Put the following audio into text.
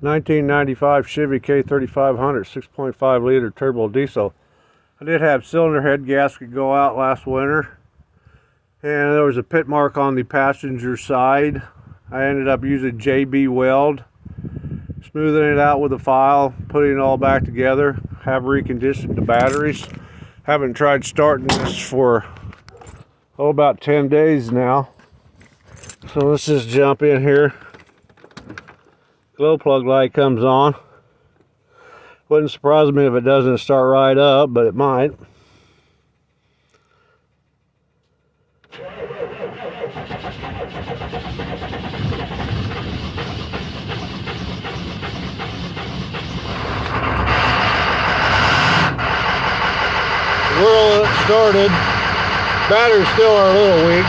1995 Chevy K3500 6.5 liter turbo diesel. I did have cylinder head gasket go out last winter, and there was a pit mark on the passenger side. I ended up using JB weld, smoothing it out with a file, putting it all back together, have reconditioned the batteries. Haven't tried starting this for about 10 days now. So let's just jump in here. Glow plug light comes on. Wouldn't surprise me if it doesn't start right up, but it might. Whirl it started. Batteries still are a little weak.